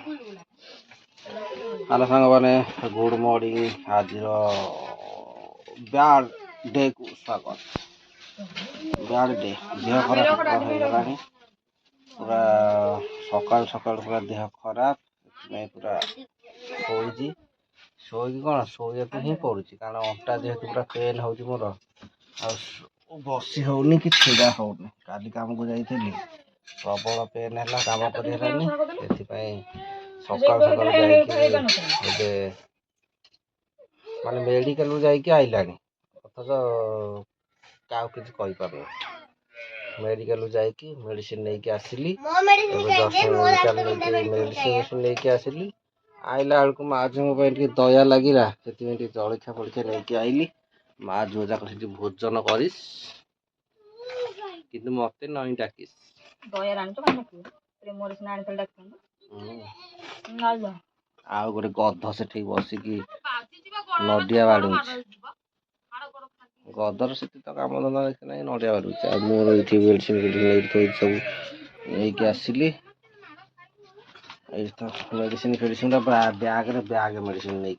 Hello सांग मैंने good morning आज बैड डे को स्वागत बैड डे देह खराब हो पूरा सकाल सकाल पूरा देह खराब पूरा शोची शोक कौन शोया तो ही पड़ू कारण अंटा जेहेतु पूरा पेन हो मोर बसी होनी कि छिड़ा होनी काली काम को जाइली प्रबल पेन है काम कर सकाल सकाल माने मेडिकल जाइए आइलानी अथच क्या किसी कहीपर मेडिकल जाइए मेडिसिन नहीं आसिली मेडिसिन नहीं आसिली आइला बेलू माँ झील टे दया लगे से जलखिया फलखिया नहीं आइली माँ झील जाक से भोजन करिस कि मत नई डाकिस आउ गोटे गध से बसिकी नडिया बाड़ू गदर से तो कम धंदा देखते ना नडिया बाड़ू मोर ये मेडिसिन सब नहीं आसिली मेडिसिन फेडिसिन बैग मेडिसिन नहीं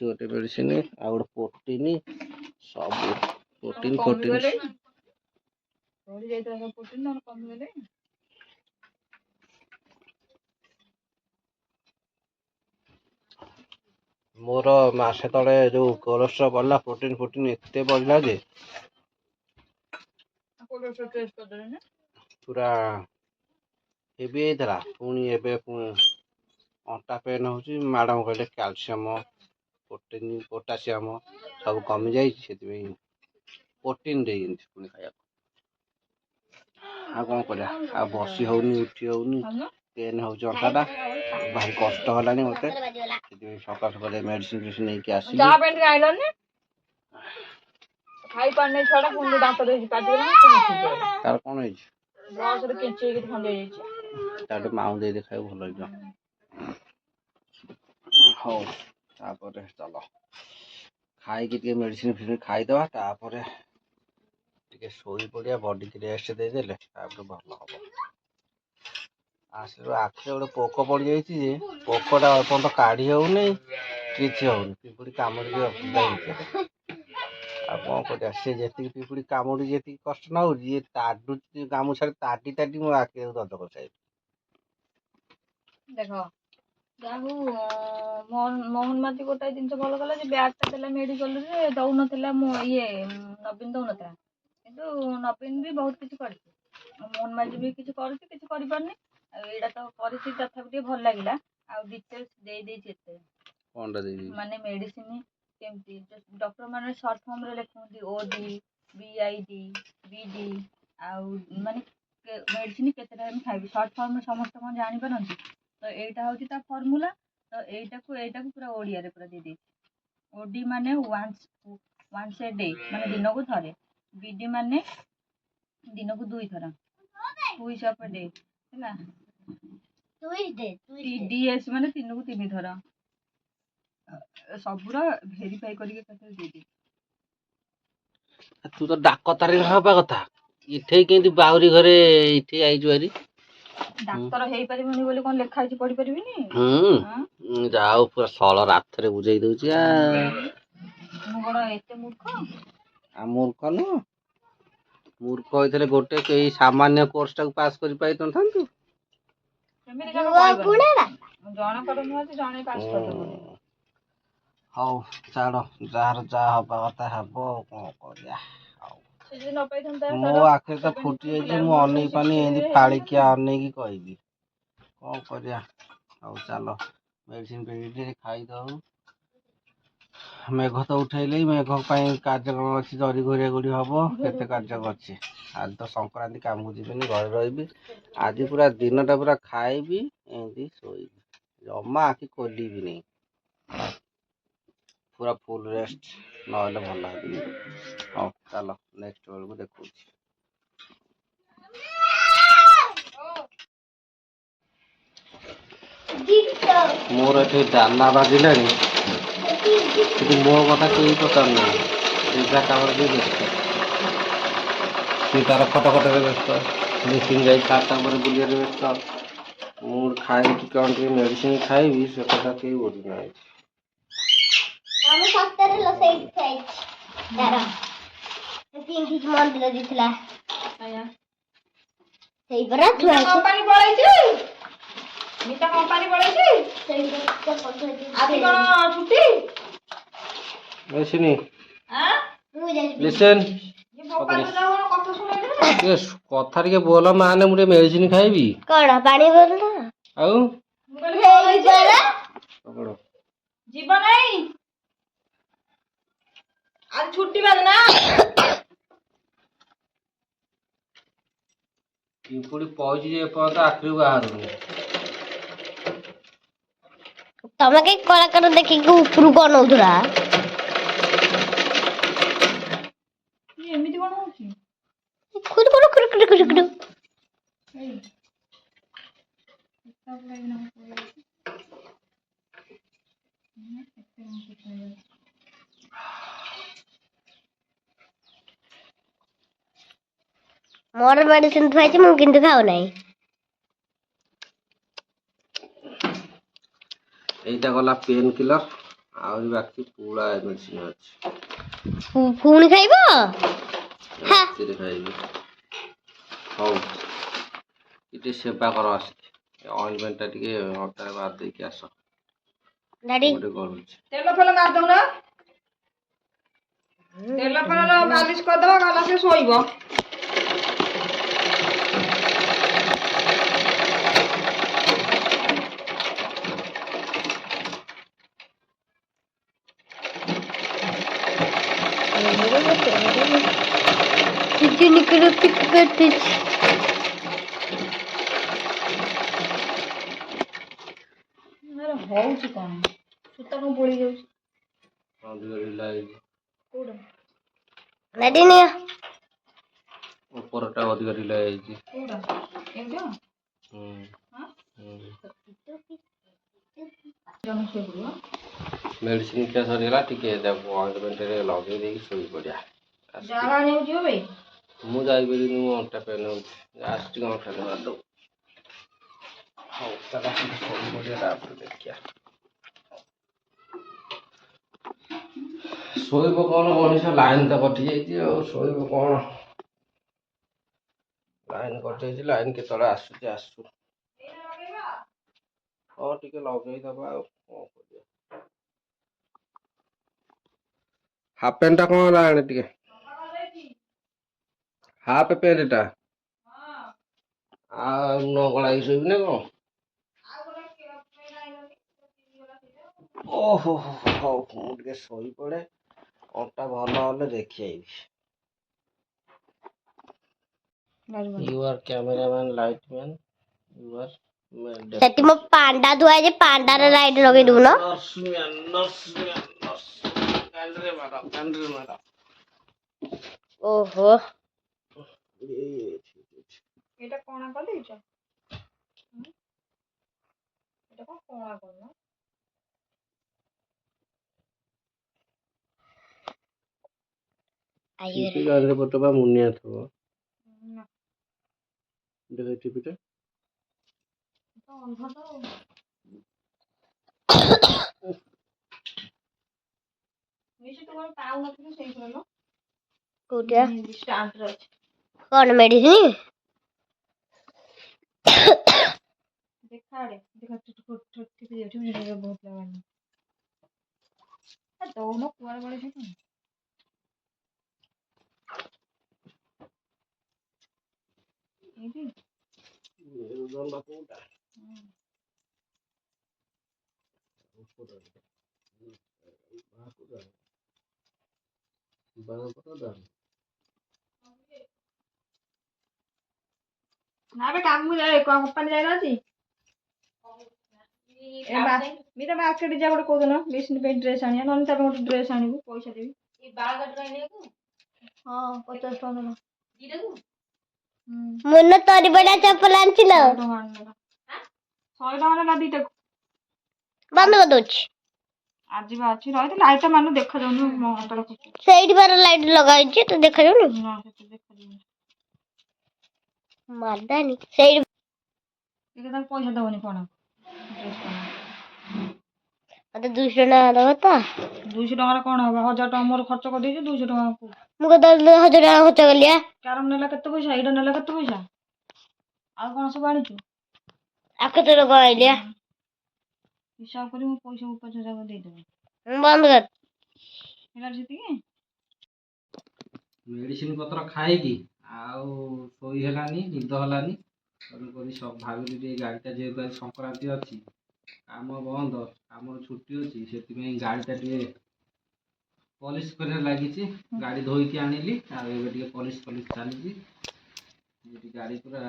गोटे मेडिसिन आ गोटे प्रोटीन सब प्रोटीन मोर मसे तले जो कोलेस्ट्रॉल बढ़ला प्रोटीन प्रोटीन एत बढ़ला जे पूरा हेवी होता पुणी अंटा पेन हो मैडम कहले कैल्शियम प्रोटीन पोटासियम सब कमी जाइए प्रोटीन दे पुणी खाया आ कौन कर बसी होनी उठी होनी पेन हो अंटाटा भारी कष्ट है मत सकाल सकाल मेडिसिन फेडिसिन नहीं आसिल तार कौन है माऊ दे खाई भल हो चल खाई मेडिसिन फेडिसिन खाईदे तापर शोई पड़ा बॉडी की रेस्ट देदेले भल हम आसिल आखिरे गोटे पोक पड़ जाइए पोकटा अपर्यंत काढ़ी होनी किसी होनी पिपुड़ी कामुड़ी कौन कर सी जी पिपुड़ी कामुड़ी जी कष्ट न हो ताडू गामुछा ताटी ताटी मो आखि दर्द कर साइड देख मोहन माती गोटाए जिन भल कला ब्यागटा देला मेडिकल दौन ये नवीन दौन किंतु नवीन भी बहुत किसी कर मोहन माती भी किसी कर एटा तो करी तथापि भल लगे आ डिटेल्स माने मेडिसिन केमती डॉक्टर माने शॉर्ट फॉर्म रे लिखुंती ओडी बीआईडी बीडी आ माने मेडिसिन केते टाइम खाइबी शॉर्ट फॉर्म में समस्त को जानि पारंती तो एटा होची ता फार्मूला तो एटा को पूरा ओडिया रे पूरा दे दे ओडी माने वंस ए डे माने दिन को थरे बीडी माने दिन को दुई थरा ट्वाइस अ डे हैला टीडीएस माने तीन को तीन थरा सबुरा वेरीफाई करके कते दे दे तू तो डाकतारी हवा कथा इठे केंती बाउरी घरे इठे आई जुआरी डाक्टर हेई परिबनी बोली कोन लेखा छि पढी परिबिनी जाओ पूरा सळ रात रे बुझाई दउछि आ मु बड़ एते मूर्ख आ मूर्ख न मूर्ख होइतले गोटे के सामान्य कोर्स टा पास करि पाइ तन थांतु केमिति जण कहबा जण कर नु जणे पास कर दबो हौ छाड़ जार जा हवा कथा हबो कोन करिया से जे न पाइ थंता मो आखिर तो फुटी जाइए मु अनै पानी एंदी फाळिकिया अनै की कहबी कोन करिया हौ चलो मेडिसिन पेडिसिन खाई दऊ मेघ तो उठेले मेघ कार्यक्रम अच्छी जरी घोरिया घोरी हम केते कार्यक्रम अच्छी आज तो संक्रांति काम को जीवन घर रही आज पूरा दिनटा पूरा खाइबी एमती शोइबी जमा आखि खोली भी नहीं पूरा फुल रेस्ट ना भल लगे हाँ चलो नेक्स्ट बेल को देखो मोर ये दाना बाजिला मो कथा कहीं पचार ना काम व्यस्त सी तार खट खटे व्यस्त ମେଡ଼ିସିନ ଯାଇ ଖାତା ଉପରେ ବୁଲିବାରେ ବ୍ୟସ୍ତ। ମୁଁ ଖାଇବି ଟିକେ କ'ଣ ଟିକେ ମେଡ଼ିସିନ ଖାଇବି ସେ କଥା କେହି ବୁଝୁନାହାନ୍ତି। ଆମେ ସତରେ ଲୋ ସେଇଠି ଖାଇଛି ତାର ତିନିଠି ମନ୍ଦିର ଦେଇଥିଲା ସେଇ ପରା ଛୁଆ କମ୍ପାନୀ ପଳେଇଛି ମିତା କମ୍ପାନୀ ପଳେଇଛି ଆଜି କ'ଣ ଛୁଟି ମେଡ଼ିସିନ ଆଁ ଲିସେନ୍ କଥା ଶୁଣେଇଦେବେ ଟିକେ କଥା ଟିକେ ବୋଲ ମାନେ ମୁଁ ଟିକେ ମେଡ଼ିସିନ ଖାଇବି। କଣ ପାଣି ବୋତଲ ଆଉ ମୁଁ କହିଲି ପଳେଇଛି ପକଡ଼। ଯିବ ନାଇଁ ଆଜି ଛୁଟି ବାଦ ନା ପିମ୍ପୁଡ଼ି ପଇଛି ଯେ ଏପର୍ଯ୍ୟନ୍ତ ଆଖିରୁ ବାହାରୁନି। ତମେ କାଇଁ କଳାକାର ଦେଖିକି ଉପରକୁ ଅନଉଥିଲା ଏମିତି କ'ଣ ହଉଛି ଖୁଦୁ ଖୁଦୁ ଖୁଦୁ ଖୁଦୁ ଖୁଦୁ ଖୁଦୁ ମୋର ମେଡିସିନ ଥୁଆଇଛି ମୁଁ କିନ୍ତୁ ଖାଉ ନାହିଁ। এইটা গলা পেন কিଲର ଆହୁରି ବାକି ପୁଳା ମେଡ଼ିସିନ ଅଛି। ପୁଣି ଖାଇବ ରାତିରେ ଖାଇବି। ହଉ ଟିକେ ସେବା କର ଆସିକି ଅଏଣ୍ଟମେଣ୍ଟଟା ଟିକେ ଅଣ୍ଟାରେ ମାରି ଦେଇକି ଆସ। ଡାଡି ଗୋଟେ ଗଳୁଛି। ତେଲ ଫେଲ ମାରି ଦଉନ ତେଲ ଫେଲ ମାଲିସ କରିଦବା ଗଲା ସେ ଶୋଇବ। ଚିନିକର ପିକ କରିଛି ହଉଛି କ'ଣ ସୂତା କ'ଣ ପୋଳି ଯାଉଛି କୋଉଟା ଡାଡି ନିଅ ଉପରଟା ଅଧିକ ଢିଲା ହେଇଯାଇଛି। କୋଉଟା ଏଇଟା ମେଡ଼ିସିନ ଖିଆ ସରିଗଲା ଟିକେ ତାକୁ ଅଏଣ୍ଟମେଣ୍ଟରେ ଲଗେଇ ଦେଇକି ଶୋଇ ପଡ଼ିଆ। ଜାଳ ଆଣିବାକୁ ଯିବ ବେ ମୁଁ ଯାଇପାରିବିନି ମୋ ଅଣ୍ଟା ପେନ୍ ହେଉଛି ଆସ ଟିକେ ଅଣ୍ଟାରେ ମାରିଦେବୁ। ହଉ ତାହେଲେ ଶୋଇ ପଡ଼ିଆ ତାପରେ ଦେଖିବା। ଶୋଇବ କ'ଣ ମଣିଷ ଲାଇନ୍ ତ କଟିଯାଇଛି ଆଉ ଶୋଇବ କ'ଣ ଲାଇନ୍ କଟିଯାଇଛି ଲାଇନ୍ କେତେବେଳେ ଆସୁଛି ଆସୁ। ହଁ ଟିକେ ଲଗେଇଦବା ଆଉ କ'ଣ କରିବା। ହାଫ୍ ପ୍ୟାଣ୍ଟଟା କ'ଣ ହେଲା ଆଣେ ଟିକେ ହାଫ୍ ପ୍ୟାଣ୍ଟଟା ଆଉ ନ ଗଳାଇକି ଶୋଇବି ନା କ'ଣ। ଓହୋ ହଉ ମୁଁ ଟିକେ ଶୋଇପଡ଼େ ଅଣ୍ଟା ଭଲ ହେଲେ ଦେଖି ଆଇବି। You are cameraman, lightman, you are ସେଠି ମୋ ପାଣ୍ଡା ଥୁଆ ହେଇଛି ପାଣ୍ଡାର ଲାଇଟ ଲଗେଇ ଦଉନ ଓହୋ ଏଇଟା କଣା କରିଦେଇଛ ଏଇଟା କ'ଣ କଣା କରୁନ ଗାଡ଼ିରେ ପଟବା ମୁନିଆ ଥିବ ଦେଖ ଟିଭିଟା ଅନ୍ଧ ତ ପାଉନଥିଲୁ ସେଇଥିରେ କୋଉଟା ଷ୍ଟାଣ୍ଡରେ ଅଛି କଣ ମେଡିସିନ ଦେଖା ବହୁତ ଲାଗାନି ଦଉନ କୁଆଡ଼େ ଗଲେ ସେ ମେରୁଦଣ୍ଡ କୋଉଟା ନା ବେ କାମକୁ ଯାଏ କମ୍ପାନୀ ଯାଇନାହାନ୍ତି ମିତା ମାର୍କେଟ ଯା ଗୋଟେ କୋଉଦିନ ମେସିନ ପାଇଁ ଡ୍ରେସ୍ ଆଣିବା ନହେଲେ ତା ପାଇଁ ଗୋଟେ ଡ୍ରେସ୍ ଆଣିବୁ ପଇସା ଦେବି ହଁ 50 ଟଙ୍କା ଦେବ ମୁନ ତରି ବଡା ଚପଲ ଆଣିছিল 100 ଟଙ୍କା ନେଲା ଦିଟାକୁ ବନ୍ଦ କରିଦଉଛି ଆଜି ବା ଅଛି ରହିଲେ ଲାଇଟଟା ମାନୁ ଦେଖାଯାଉନି ସେଇଠି ବାର ଲାଇଟ ଲଗା ହେଇଛି ତ ଦେଖାଯାଉନି ନା ସେଠି ଦେଖାଯାଉନି ମାରଦାନି ସେଇଠି ଟିକେ ତାକୁ ପଇସା ଦବନି କଣ ଡ୍ରେସ୍ କଣ ମତେ 200 ଟଙ୍କା ଦବ ତ? 200 ଟଙ୍କାର କଣ ହବ? 1000 ଟଙ୍କା ମୋର ଖର୍ଚ୍ଚ କରିଦେଇଛି 200 ଟଙ୍କା ମୁଁ କେତେବେଳେ 1000 ଟଙ୍କା ଖର୍ଚ୍ଚ କଲି ଆ? କ୍ୟାରମ ନେଲା କେତେ ପଇସା? ଏଇଟା ନେଲା କେତେ ପଇସା? ଆଉ କଣ ସବୁ ଆଣିଛୁ? ଆଉ କେତେ ଟଙ୍କା ଆଇଲି ଆ? ହିସାବ କରି ମୁଁ ପଇସା 50,000 ଦେଇଦେବି। ମୁଁ ବନ୍ଦ କର। ହେଲା ସେତିକି? ମେଡିସିନ ପତ୍ର ଖାଇକି ଆଉ ଶୋଇ ହେଲାନି, ନିଦ ହେଲାନି। ସବୁ ଭାବିଲି ଟିକେ ଗାଡ଼ିଟା ଯେହେତୁ ଆଜି ସଂକ୍ରାନ୍ତି ଅଛି, କାମ ବନ୍ଦ, ଆମର ଛୁଟି ଅଛି, ସେଥିପାଇଁ ଗାଡ଼ିଟା ଟିକେ ପଲିସ କରିବାରେ ଲାଗିଛି। ଗାଡ଼ି ଧୋଇକି ଆଣିଲି, ଆଉ ଏବେ ଟିକେ ପଲିସ ଚାଲିଛି। ଗାଡ଼ି ପୁରା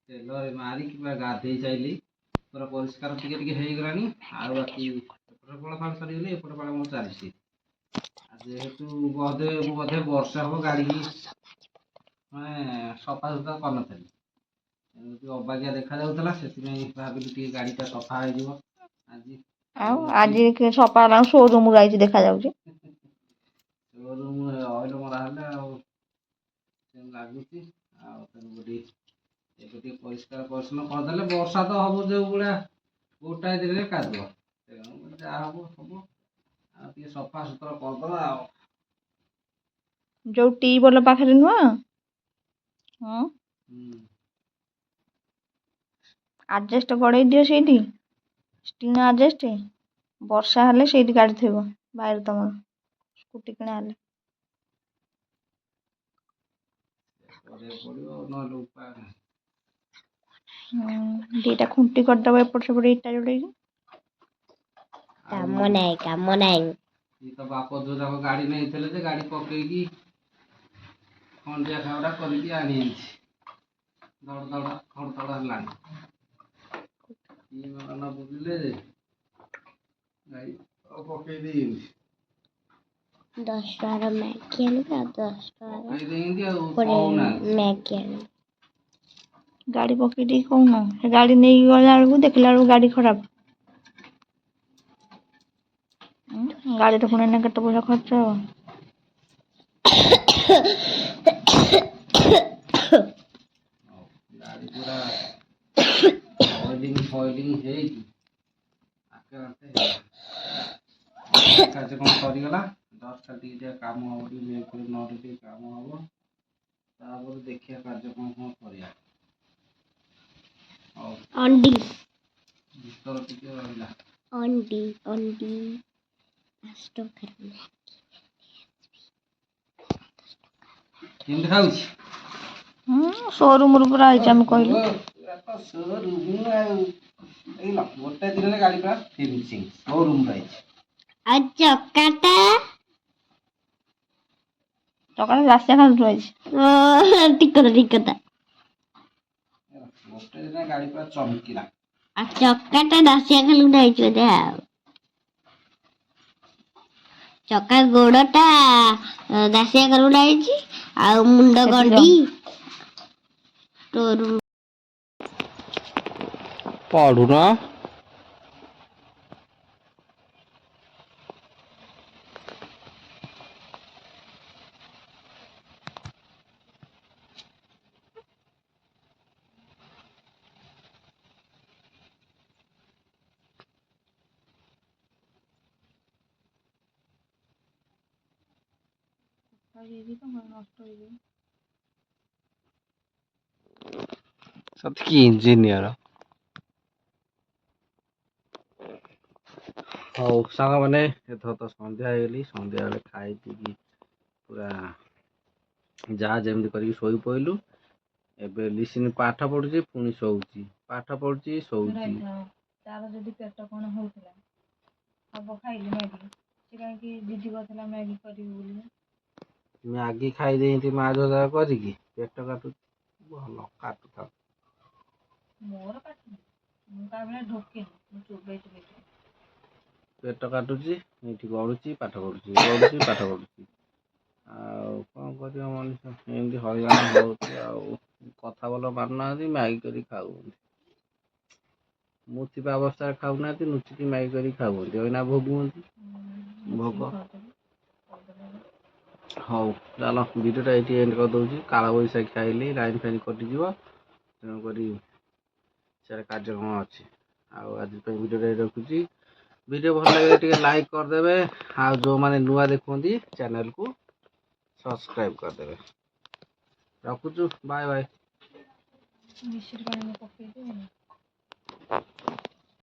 ତେଲରେ ମାରିକି ପୁରା ଗାଧେଇ ସାଇଲି, ପୁରା ପରିଷ୍କାର ଟିକେ ଟିକେ ହେଇଗଲାଣି। ଆଉ ବାକି ଏପଟ ପାଳ ସରିଗଲେ ଏପଟ ପାଳ ମୋର ଚାଲିଛି। ଆଉ ଯେହେତୁ ବୋଧେ ବର୍ଷା ହବ, ଗାଡ଼ିକି ମାନେ ସଫା ସୁତୁରା କରିନଥିଲି, ଏମିତି ଅବାଗିଆ ଦେଖାଯାଉଥିଲା। ସେଥିପାଇଁ ଭାବିଲି ଟିକେ ଗାଡ଼ିଟା ସଫା ହେଇଯିବ ଆଜି। ଆଉ ଆଜି ସଫା ହେଲା ସୋରୁମ ଯାଇଛି ଦେଖାଯାଉଛି। ସୋରୁମ ଅଏଲ ମରା ହେଲେ ଆଉ ସେମିତି ଲାଗୁଛି। ଆଉ ତେଣୁକରି ଏବେ ଟିକେ ପରିଷ୍କାର ପରିଚ୍ଛନ୍ନ କରିଦେଲେ, ବର୍ଷା ତ ହବ ଯୋଉ ଭଳିଆ ଗୋଟାଏ ଦିନରେ କାଦୁଅ, ତେଣୁ ଯାହା ହବ ହବ। ଆଉ ଟିକେ ସଫା ସୁତୁରା କରିଦବା ଆଉ। ଯୋଉ ଟିବଲ ପାଖରେ ନୁହଁ, ହଁ, ଆଜବେଷ୍ଟ ଗଡେଇ ଦିଅ ସେଇଠି, ଟିଣ ଆଜବେଷ୍ଟ। ବର୍ଷା ହେଲେ ସେଇଠି ଗାଡ଼ି ଥୋଇବ ବାଇରେ ତମର, ସ୍କୁଟି କିଣା ହେଲେ। କରିବାକୁ ପଡ଼ିବ, ନହେଲେ ଉପାୟ ନାହିଁ। ଦିଟା ଖୁଣ୍ଟି କରିଦବ ଏପଟ ସେପଟ ଇଟା ଯୋଡ଼େଇକି। କାମ ନାହିଁ। ଇଏ ତ ବାପ ଯୋଉ ଯାକ ଗାଡ଼ି ନେଇଥିଲେ ଯେ, ଗାଡ଼ି ପକେଇକି ଖଣ୍ଡିଆ ଖାବରା କରିକି ଆଣିଯାଇଛି। ଧଡ଼ ଧଡ଼ ହେଲାଣି। ଇଏ ନ ବୁଝିଲେ ଗାଡ଼ି ପକେଇ ଦେଇଛନ୍ତି। 10 ଟଙ୍କାର ମ୍ୟାଗି ଆଣିବି ଆଉ 10 ପକେଇ ଦେଇଛନ୍ତି ଆଉ ଟଙ୍କାର କହୁନାହାନ୍ତି। ମ୍ୟାଗି ଆଣିବି। ଗାଡ଼ି ପକେଇ ଦେଇକି କହୁନ, ସେ ଗାଡ଼ି ନେଇକି ଗଲା ବେଳକୁ ଦେଖିଲା ବେଳକୁ ଗାଡ଼ି ଖରାପ। ଗାଡ଼ିରେ ପୁଣି ଏଇନା କେତେ ପଇସା ଖର୍ଚ୍ଚ ହବ। ଗାଡ଼ି ପୁରା ଅଏଲିଂ ହେଇକି ଆଣ୍ଠେ ହେଲା। କାର୍ଯ୍ୟକ୍ରମ ସରିଗଲା, ଜଷ୍ଟ ଟିକେ କାମ ହବ, ଟିକେ କାମ ହବ। ତାପରେ ଦେଖିବା କାର୍ଯ୍ୟକ୍ରମ କଣ କରିବା। ହଉ, ଅଣ୍ଡି ଭିତର ଟିକେ ରହିଲା। ଅଣ୍ଡି 5 ଟଙ୍କାର କେମିତି ଖାଉଛି? ସୋରୁମରୁ ପୁରା ଆଇଛି ଆମେ କହିଲୁ। ଗୋଟେ ଦିନରେ ଗାଡ଼ି ପୁରା ଫିନିସିଂ, ସୋରୁମରୁ ଆଇଛି। ଆଉ ଚକାଟା ରାସ୍ତା ଖାଲି ଥୁଆ ହେଇଛି। ଠିକ କଥା। ଗୋଟେ ଦିନରେ ଗାଡ଼ି ପୁରା ଚମକିଲା। ଆଉ ଚକାଟା ଦାସିଆ ଖାଲୁ ଯାଇଛି ବୋଧେ ଆଉ। ଚକା ଗୋଡଟା ଦାସିଆ କାଲୁ ଯାଇଛି, ଆଉ ମୁଣ୍ଡ ଗଣ୍ଡି ପଢୁନ। ସତେ କି ଇଞ୍ଜିନିୟର। ହଉ ସାଙ୍ଗମାନେ, ଏଥର ତ ସନ୍ଧ୍ୟା ହେଇଗଲି। ସନ୍ଧ୍ୟାବେଳେ ଖାଇ ପିଇକି ପୁରା ଯାହା ଯେମିତି କରିକି ଶୋଇ ପଇଲୁ। ଏବେ ଲିସିନି ପାଠ ପଢୁଛି, ପୁଣି ଶୋଉଛି, ପାଠ ପଢୁଛି, ଶୋଉଛି। ତାର ଯଦି ପେଟ କଣ ହଉଥିଲା, ହବ ଖାଇଲି ମ୍ୟାଗି, ସେ କାହିଁକି ଜିଦି କରିଥିଲା ମ୍ୟାଗି କରିବି ବୋଲି। ମ୍ୟାଗି ଖାଇଦେଇଛି ମା ଯୋଜନା କରିକି, ପେଟ କାଟୁଛି। ଭଲ କାଟୁଥାଉ। ମୋର କାଟୁନି, ମୁଁ ତା ଭଳିଆ ଢୋକେନି, ମୁଁ ଚୋବେଇ ଚୋବେଇ ଖାଏ। ପେଟ କାଟୁଛି, ଏଇଠି ଗଡୁଛି, ପାଠ ପଢୁଛି, ଗଡୁଛି, ପାଠ ପଢୁଛି। ଆଉ କଣ କରିବ ମଣିଷ, ଏମିତି ହଇରାଣ ହଉଛି। ଆଉ କଥା ଭଲ ମାନୁନାହାନ୍ତି, ମ୍ୟାଗି କରି ଖାଉଛନ୍ତି। ମୁଁ ଥିବା ଅବସ୍ଥାରେ ଖାଉନାହାନ୍ତି, ଲୁଚିକି ମ୍ୟାଗି କରିକି ଖାଉଛନ୍ତି, ଏଇନା ଭୋଗୁଛନ୍ତି ଭୋଗ। ହଉ ଚାଲ, ଭିଡ଼ିଓଟା ଏଇଠି ଏଣ୍ଡ କରିଦେଉଛି। କାଳବୈଶାଖୀ ଆଇଲି, ଲାଇନ୍ ଫାଇନ୍ କଟିଯିବ। ତେଣୁକରି ସେଟା କାର୍ଯ୍ୟକ୍ରମ ଅଛି। ଆଉ ଆଜି ପାଇଁ ଭିଡ଼ିଓଟା ରଖୁଛି। ଭିଡ଼ିଓ ଭଲ ଲାଗିଲେ ଟିକେ ଲାଇକ୍ କରିଦେବେ, ଆଉ ଯେଉଁମାନେ ନୂଆ ଦେଖୁଛନ୍ତି ଚ୍ୟାନେଲକୁ ସବସ୍କ୍ରାଇବ୍ କରିଦେବେ। ରଖୁଛୁ, ବାଏ ବାଏ। ମିଶ୍ରି ପାଣି ପକେଇଦିଏ।